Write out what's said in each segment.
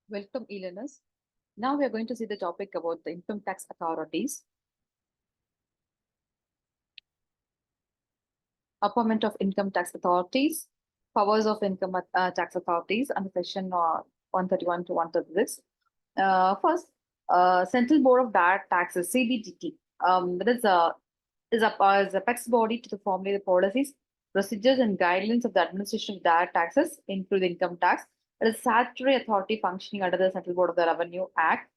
Welcome, e-learners. Now we are going to see the topic about the income tax authorities, appointment of income tax authorities, powers of income tax authorities under section 131 to 136. First, Central Board of Direct Taxes (CBDT). That is a apex body to formulate the policies, procedures, and guidelines of the administration of direct taxes, including income tax. It is a statutory authority functioning under the Central Board of the Revenue Act.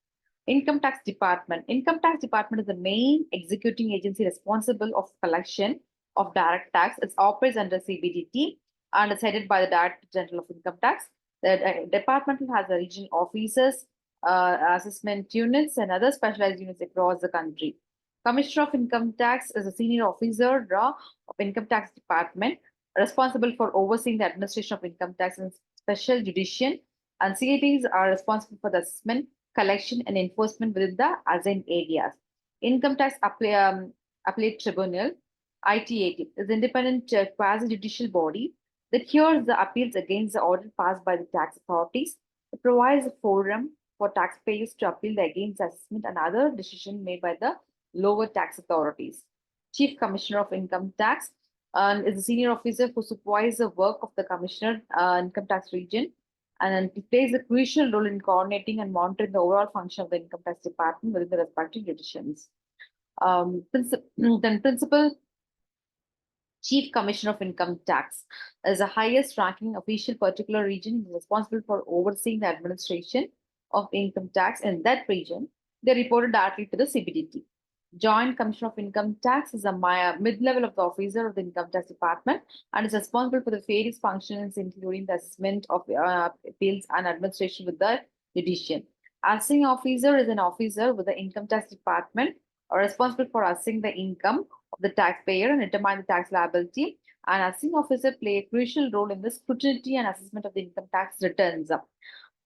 Income Tax Department. Income Tax Department is the main executing agency responsible of collection of direct tax. It operates under CBDT and is headed by the Director General of Income Tax. The department has the regional offices, assessment units, and other specialized units across the country. Commissioner of Income Tax is a senior officer of Income Tax Department responsible for overseeing the administration of income tax and special jurisdiction. And CATs are responsible for the assessment, collection, and enforcement within the assigned areas. Income Tax Appellate Tribunal (ITAT) is an independent quasi-judicial body that hears the appeals against the order passed by the tax authorities. It provides a forum for taxpayers to appeal against the assessment and other decisions made by the lower tax authorities. Chief Commissioner of Income Tax is a senior officer who supervises the work of the Commissioner Income Tax Region, and it plays a crucial role in coordinating and monitoring the overall function of the Income Tax Department within the respective jurisdictions. Then Principal Chief Commissioner of Income Tax is the highest ranking official particular region responsible for overseeing the administration of income tax in that region. They reported directly to the CBDT. Joint Commissioner of Income Tax is a mid-level of the officer of the Income Tax Department and is responsible for the various functions, including the assessment of appeals and administration with the judiciary. Assessing officer is an officer with the Income Tax Department responsible for assessing the income of the taxpayer and determine the tax liability. And assessing officer play a crucial role in the scrutiny and assessment of the income tax returns.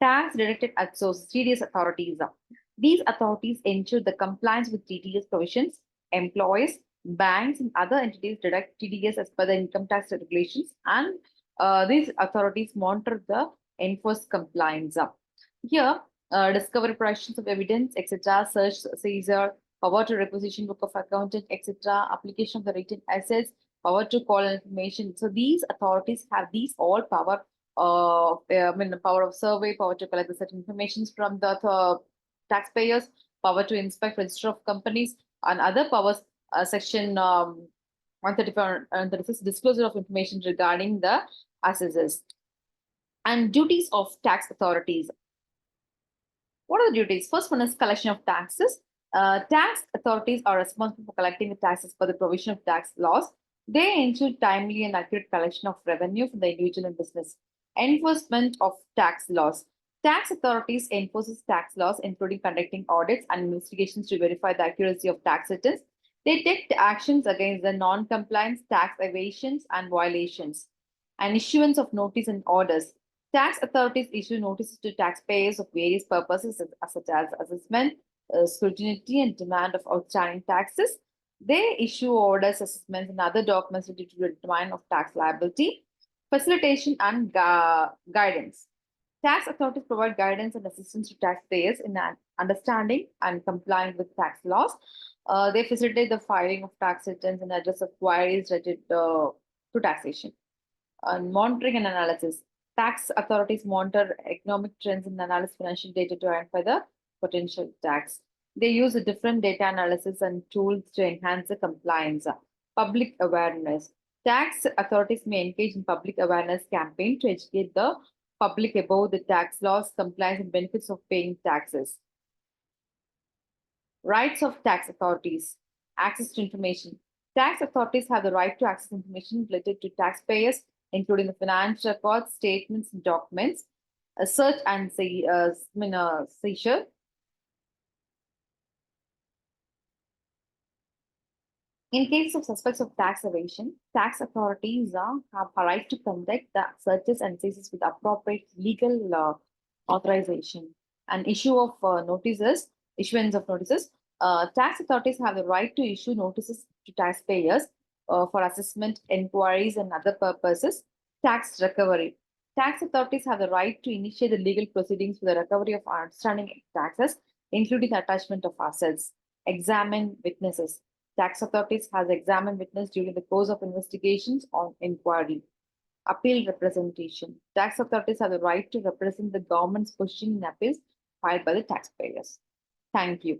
Tax directed at source TDS authorities. These authorities ensure the compliance with TDS provisions. Employees, banks, and other entities deduct TDS as per the income tax regulations, and these authorities monitor the enforced compliance. Here, discovery operations of evidence, etc., search, seizure, power to requisition book of accountant, etc., application of the written assets, power to call information. So these authorities have these all power. The power of survey, power to collect the certain information from the taxpayers, power to inspect register of companies, and other powers. Section 134 and 36, disclosure of information regarding the assessors and duties of tax authorities. What are the duties? First one is collection of taxes. Tax authorities are responsible for collecting the taxes for the provision of tax laws. They ensure timely and accurate collection of revenue from the individual and business. Enforcement of tax laws. Tax authorities enforces tax laws, including conducting audits and investigations to verify the accuracy of tax returns. They take actions against the non-compliance, tax evasions, and violations. And issuance of notice and orders. Tax authorities issue notices to taxpayers of various purposes, such as assessment, scrutiny, and demand of outstanding taxes. They issue orders, assessments, and other documents related to the determination of tax liability. Facilitation and guidance. Tax authorities provide guidance and assistance to taxpayers in understanding and complying with tax laws. They facilitate the filing of tax returns and address of queries related to taxation. Monitoring and analysis. Tax authorities monitor economic trends and analyze financial data to identify the potential tax. They use a different data analysis and tools to enhance the compliance. Public awareness. Tax authorities may engage in public awareness campaign to educate the public about the tax laws, compliance, and benefits of paying taxes. Rights of tax authorities. Access to information. Tax authorities have the right to access information related to taxpayers, including the financial records, statements, and documents. A search and seizure. In case of suspects of tax evasion, tax authorities have a right to conduct the searches and seizures with appropriate legal authorization. And issuance of notices. Tax authorities have the right to issue notices to taxpayers for assessment, inquiries, and other purposes. Tax recovery. Tax authorities have the right to initiate the legal proceedings for the recovery of outstanding taxes, including the attachment of assets. Examine witnesses. Tax authorities has examined witness during the course of investigations on inquiry. Appeal representation. Tax authorities have the right to represent the government's position in appeals filed by the taxpayers. Thank you.